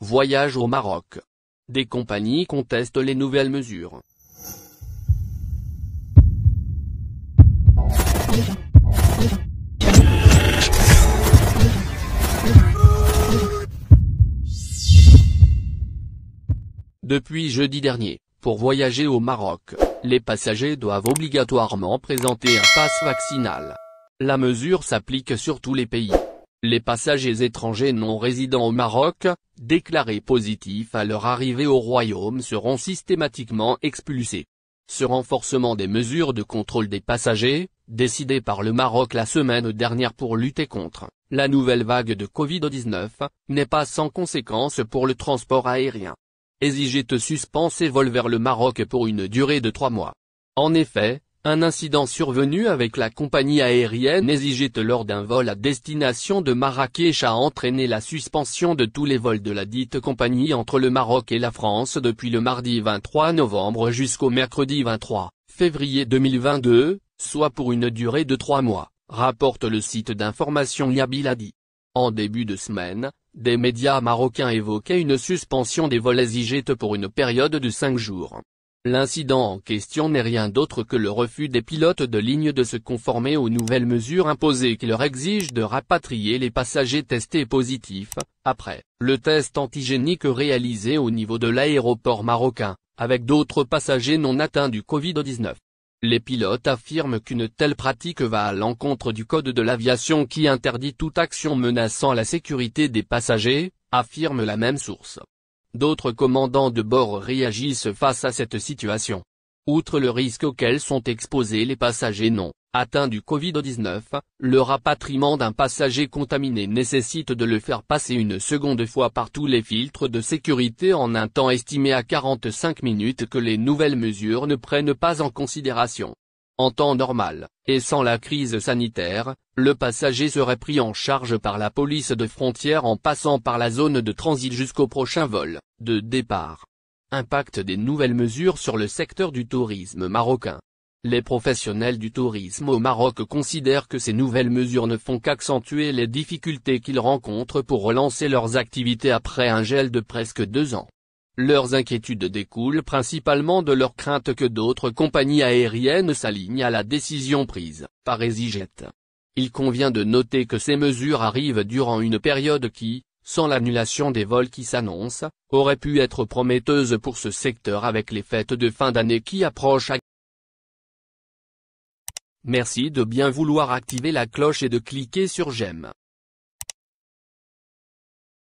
Voyage au Maroc. Des compagnies contestent les nouvelles mesures. Depuis jeudi dernier, pour voyager au Maroc, les passagers doivent obligatoirement présenter un pass vaccinal. La mesure s'applique sur tous les pays. Les passagers étrangers non résidents au Maroc, déclarés positifs à leur arrivée au royaume seront systématiquement expulsés. Ce renforcement des mesures de contrôle des passagers, décidé par le Maroc la semaine dernière pour lutter contre la nouvelle vague de Covid-19, n'est pas sans conséquence pour le transport aérien. EasyJet suspend ses vols vers le Maroc pour une durée de 3 mois. En effet, un incident survenu avec la compagnie aérienne EasyJet lors d'un vol à destination de Marrakech a entraîné la suspension de tous les vols de la dite compagnie entre le Maroc et la France depuis le mardi 23 novembre jusqu'au mercredi 23 février 2022, soit pour une durée de 3 mois, rapporte le site d'information Yabiladi. En début de semaine, des médias marocains évoquaient une suspension des vols EasyJet pour une période de 5 jours. L'incident en question n'est rien d'autre que le refus des pilotes de ligne de se conformer aux nouvelles mesures imposées qui leur exigent de rapatrier les passagers testés positifs, après le test antigénique réalisé au niveau de l'aéroport marocain, avec d'autres passagers non atteints du Covid-19. Les pilotes affirment qu'une telle pratique va à l'encontre du code de l'aviation qui interdit toute action menaçant la sécurité des passagers, affirme la même source. D'autres commandants de bord réagissent face à cette situation. Outre le risque auquel sont exposés les passagers non atteints du Covid-19, le rapatriement d'un passager contaminé nécessite de le faire passer une seconde fois par tous les filtres de sécurité en un temps estimé à 45 minutes que les nouvelles mesures ne prennent pas en considération. En temps normal, et sans la crise sanitaire, le passager serait pris en charge par la police de frontière en passant par la zone de transit jusqu'au prochain vol de départ. Impact des nouvelles mesures sur le secteur du tourisme marocain. Les professionnels du tourisme au Maroc considèrent que ces nouvelles mesures ne font qu'accentuer les difficultés qu'ils rencontrent pour relancer leurs activités après un gel de presque 2 ans. Leurs inquiétudes découlent principalement de leur crainte que d'autres compagnies aériennes s'alignent à la décision prise par EasyJet. Il convient de noter que ces mesures arrivent durant une période qui, sans l'annulation des vols qui s'annoncent, aurait pu être prometteuse pour ce secteur avec les fêtes de fin d'année qui approchent. Merci de bien vouloir activer la cloche et de cliquer sur j'aime.